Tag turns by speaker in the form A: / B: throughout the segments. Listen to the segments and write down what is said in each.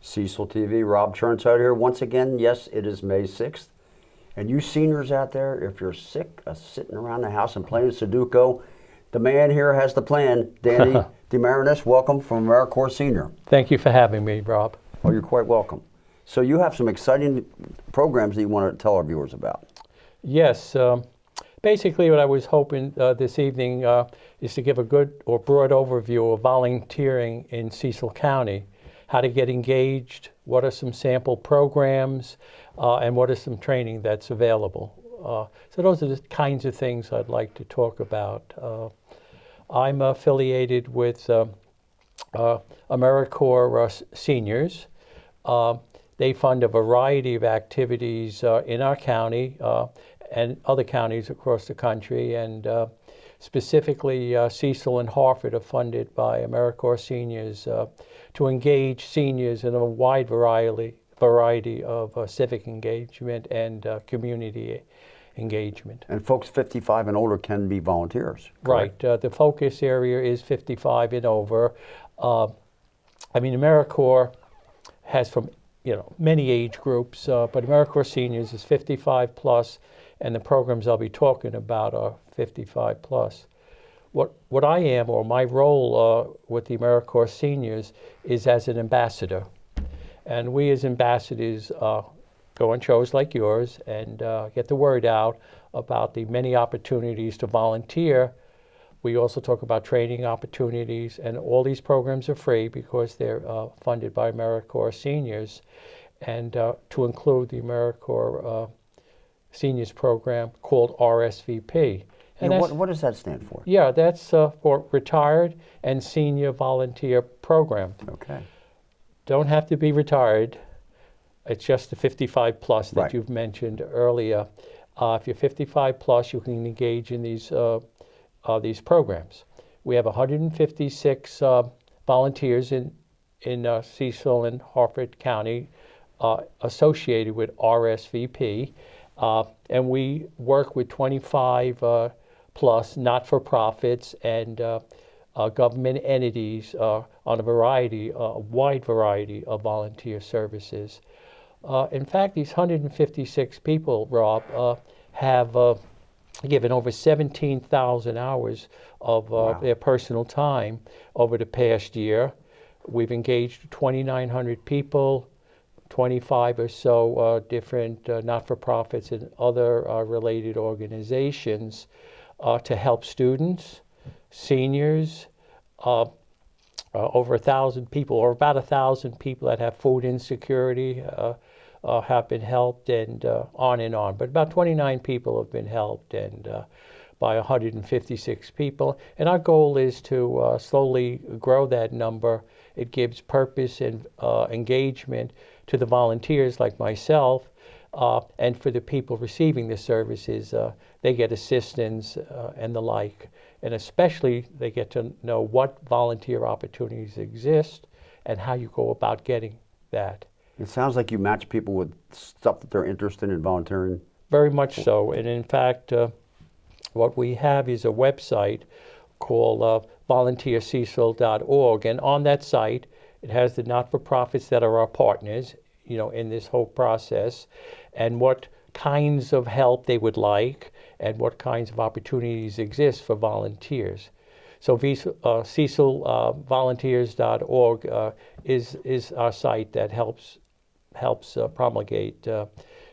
A: Cecil TV, Rob Churnside here. Once again, yes, it is May 6th. And you seniors out there, if you're sick of sitting around the house and playing Sudoku, the man here has the plan. Danny Demarinis, welcome from Americorps Senior.
B: Thank you for having me, Rob.
A: Oh, you're quite welcome. So you have some exciting programs that you want to tell our viewers about.
B: Yes. Basically, what I was hoping this evening is to give a good or broad overview of volunteering in Cecil County, how to get engaged, what are some sample programs, and what is some training that's available. So those are the kinds of things I'd like to talk about. I'm affiliated with Americorps Seniors. They fund a variety of activities in our county and other counties across the country, and specifically Cecil and Hartford are funded by Americorps Seniors to engage seniors in a wide variety of civic engagement and community engagement.
A: And folks 55 and older can be volunteers, correct?
B: Right. The focus area is 55 and over. AmeriCorps has from many age groups, but AmeriCorps Seniors is 55 plus, and the programs I'll be talking about are 55 plus. What I am, or my role with the Americorps Seniors, is as an ambassador. And we as ambassadors go on shows like yours and get the word out about the many opportunities to volunteer. We also talk about training opportunities, and all these programs are free because they're funded by Americorps Seniors, and to include the Americorps Seniors program called RSVP.
A: And what does that stand for?
B: Yeah, that's for Retired and Senior Volunteer Program.
A: Okay.
B: Don't have to be retired. It's just the 55 plus that
A: Right.
B: you've mentioned earlier. If you're 55 plus, you can engage in these programs. We have 156 volunteers in Cecil and Hartford County associated with RSVP, and we work with 25 plus not-for-profits and government entities on a wide variety of volunteer services. In fact, these 156 people, Rob, have given over 17,000 hours of
A: Wow.
B: their personal time over the past year. We've engaged 2,900 people, 25 or so different not-for-profits and other related organizations to help students, seniors, over 1,000 people, or about 1,000 people that have food insecurity have been helped, and on and on. But about 29 people have been helped, and by 156 people. And our goal is to slowly grow that number. It gives purpose and engagement to the volunteers like myself, and for the people receiving the services, they get assistance and the like. And especially they get to know what volunteer opportunities exist and how you go about getting that.
A: It sounds like you match people with stuff that they're interested in volunteering.
B: Very much so. And in fact, what we have is a website called volunteercecil.org. And on that site, it has the not-for-profits that are our partners, in this whole process, and what kinds of help they would like, and what kinds of opportunities exist for volunteers. So cecilvolunteers.org is our site that helps promulgate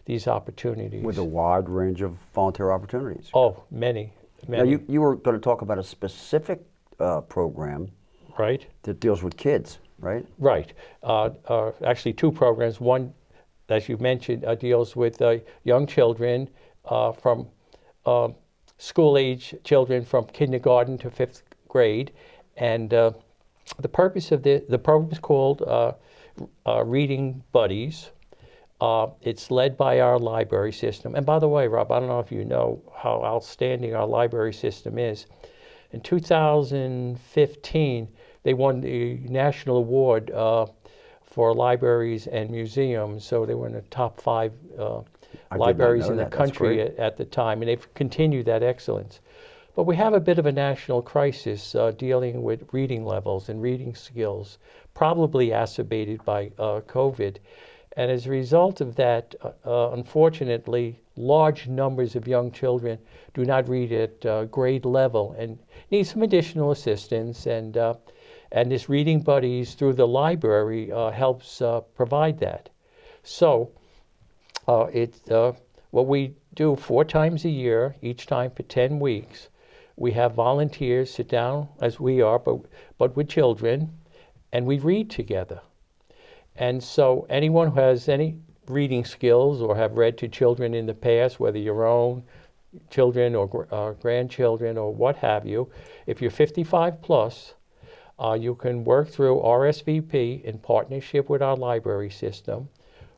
B: these opportunities.
A: With a wide range of volunteer opportunities.
B: Oh, many.
A: Now, you were going to talk about a specific program,
B: right?
A: That deals with kids, right?
B: Right. Actually, two programs. One, as you mentioned, deals with young children from school-age children from kindergarten to 5th grade, and the purpose of the program is called Reading Buddies. It's led by our library system. And by the way, Rob, I don't know if you know how outstanding our library system is. In 2015, they won the national award for libraries and museums. So they were in the top 5 libraries in the country at the time, and they've continued that excellence. But we have a bit of a national crisis dealing with reading levels and reading skills, probably exacerbated by COVID. And as a result of that, unfortunately, large numbers of young children do not read at grade level and need some additional assistance. And this Reading Buddies through the library helps provide that. So what we do 4 times a year, each time for 10 weeks. We have volunteers sit down, as we are, but with children, and we read together. And so anyone who has any reading skills or have read to children in the past, whether your own children or grandchildren or what have you, if you're 55 plus, you can work through RSVP in partnership with our library system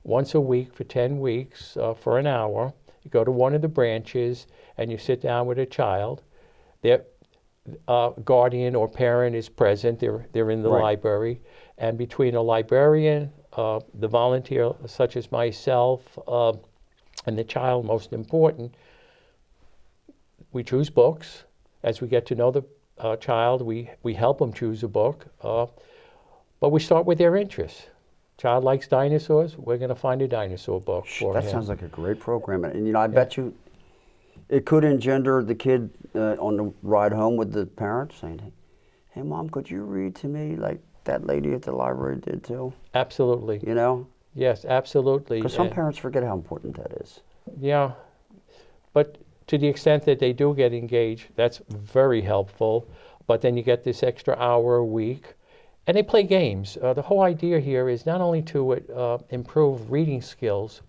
B: once a week for 10 weeks for an hour. You go to one of the branches and you sit down with a child. Their guardian or parent is present. They're in the
A: Right.
B: library. And between a librarian, the volunteer such as myself, and the child, most important, we choose books. As we get to know the child, we help them choose a book. But we start with their interests. Child likes dinosaurs, we're going to find a dinosaur book for him.
A: That sounds like a great program. And I bet you it could engender the kid on the ride home with the parents saying, hey, Mom, could you read to me like that lady at the library did too?
B: Absolutely.
A: You know?
B: Yes, absolutely.
A: Because some parents forget how important that is.
B: Yeah, but to the extent that they do get engaged, that's very helpful. But then you get this extra hour a week. And they play games. The whole idea here is not only to improve reading skills,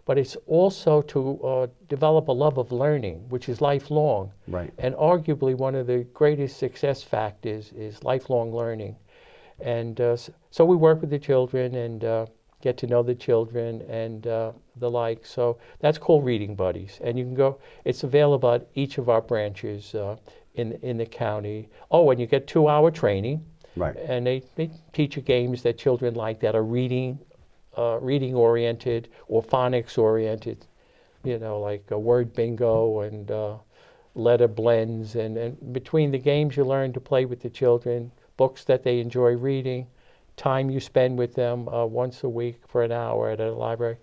B: but it's also to develop a love of learning, which is lifelong.
A: Right.
B: And arguably one of the greatest success factors is lifelong learning. And so we work with the children and get to know the children and the like. So that's called Reading Buddies. And you can go, it's available at each of our branches in the county. Oh, and you get 2-hour training.
A: Right.
B: And they teach you games that children like that are reading oriented or phonics oriented, like a word bingo and letter blends. And between the games you learn to play with the children, books that they enjoy reading, time you spend with them once a week for an hour at a library,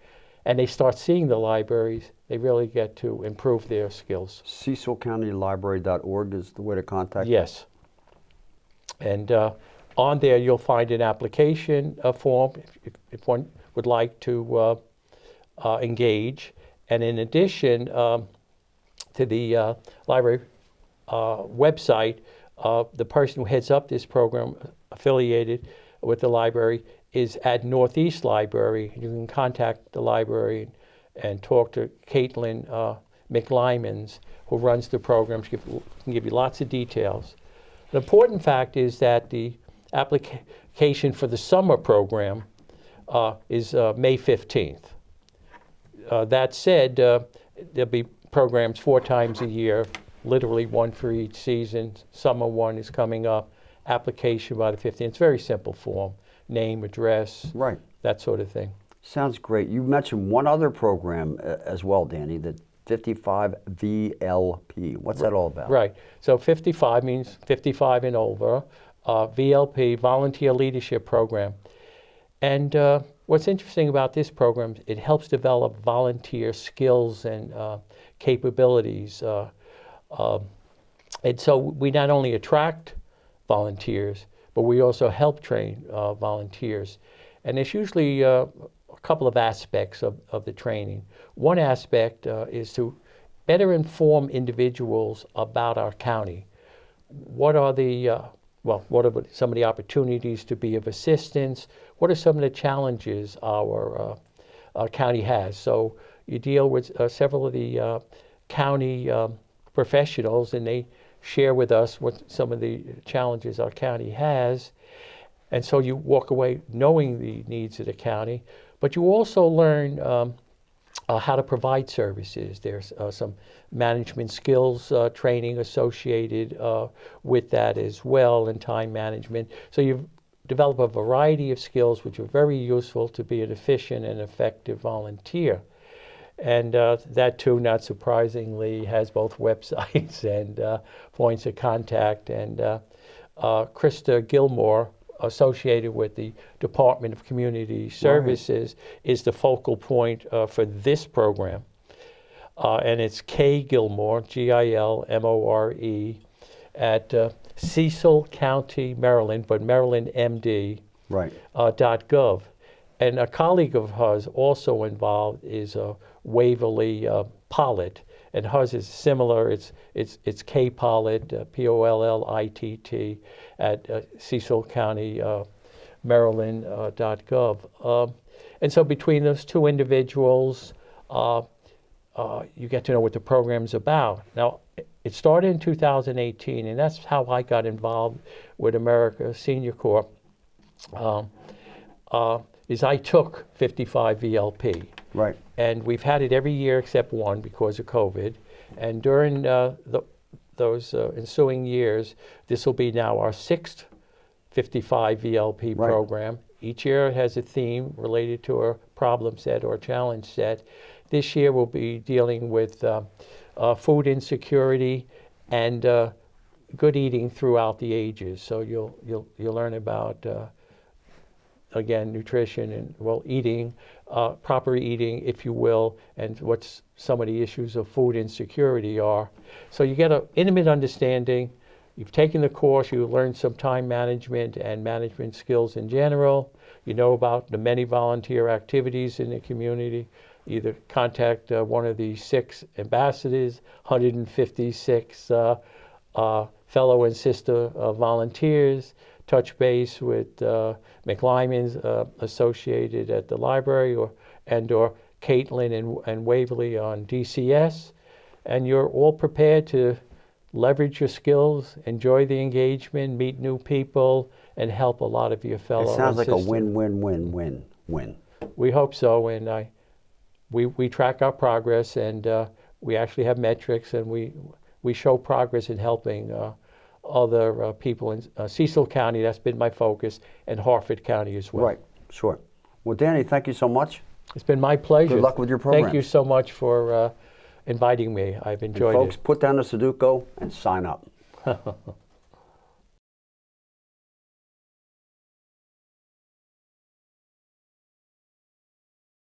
B: and they start seeing the libraries, they really get to improve their skills.
A: CecilCountyLibrary.org is the way to contact them?
B: Yes. And on there, you'll find an application form if one would like to engage. And in addition to the library website, the person who heads up this program, affiliated with the library, is at Northeast Library. You can contact the library and talk to Caitlin McLymans, who runs the program. She can give you lots of details. The important fact is that the application for the summer program is May 15th. That said, there'll be programs 4 times a year, literally one for each season. Summer one is coming up. Application by the 15th. It's a very simple form. Name, address,
A: Right.
B: that sort of thing.
A: Sounds great. You mentioned one other program as well, Danny, the 55 VLP. What's that all about?
B: Right. So 55 means 55 and over. VLP, Volunteer Leadership Program. And what's interesting about this program, it helps develop volunteer skills and capabilities. And so we not only attract volunteers, but we also help train volunteers. And there's usually a couple of aspects of the training. One aspect is to better inform individuals about our county. What are what are some of the opportunities to be of assistance? What are some of the challenges our county has? So you deal with several of the county professionals, and they share with us what some of the challenges our county has. And so you walk away knowing the needs of the county, but you also learn how to provide services. There's some management skills training associated with that as well, and time management. So you develop a variety of skills which are very useful to be an efficient and effective volunteer. And that too, not surprisingly, has both websites and points of contact. And Krista Gilmore, associated with the Department of Community Services, is the focal point for this program. And it's K. Gilmore, Gilmore, at Cecil County, Maryland, but Maryland MD,
A: Right.
B: .gov. And a colleague of hers also involved is Waverly Pollitt, and hers is similar. It's K Pollitt, Pollitt, at Cecil County, Maryland .gov. And so between those two individuals, you get to know what the program's about. Now, it started in 2018, and that's how I got involved with Americorps Senior Corps. Is I took 55 VLP.
A: Right.
B: And we've had it every year except one because of COVID. And during those ensuing years, this will be now our sixth 55 VLP
A: Right.
B: program. Each year it has a theme related to a problem set or challenge set. This year we'll be dealing with food insecurity and good eating throughout the ages. So you'll learn about again, nutrition and eating, proper eating, if you will, and what some of the issues of food insecurity are. So you get an intimate understanding. You've taken the course, you learn some time management and management skills in general. You know about the many volunteer activities in the community. Either contact one of the 6 ambassadors, 156 fellow and sister volunteers, touch base with McLyman's associated at the library, or Caitlin and Waverly on DCS, and you're all prepared to leverage your skills, enjoy the engagement, meet new people, and help a lot of your fellow.
A: It sounds like a
B: sisters.
A: win-win-win-win-win.
B: We hope so, and we track our progress, and we actually have metrics, and we show progress in helping other people in Cecil County. That's been my focus, and Harford County as well.
A: Right, sure. Well, Danny, thank you so much.
B: It's been my pleasure.
A: Good luck with your program.
B: Thank you so much for inviting me. I've enjoyed
A: Folks,
B: it.
A: put down the Sudoku and sign up.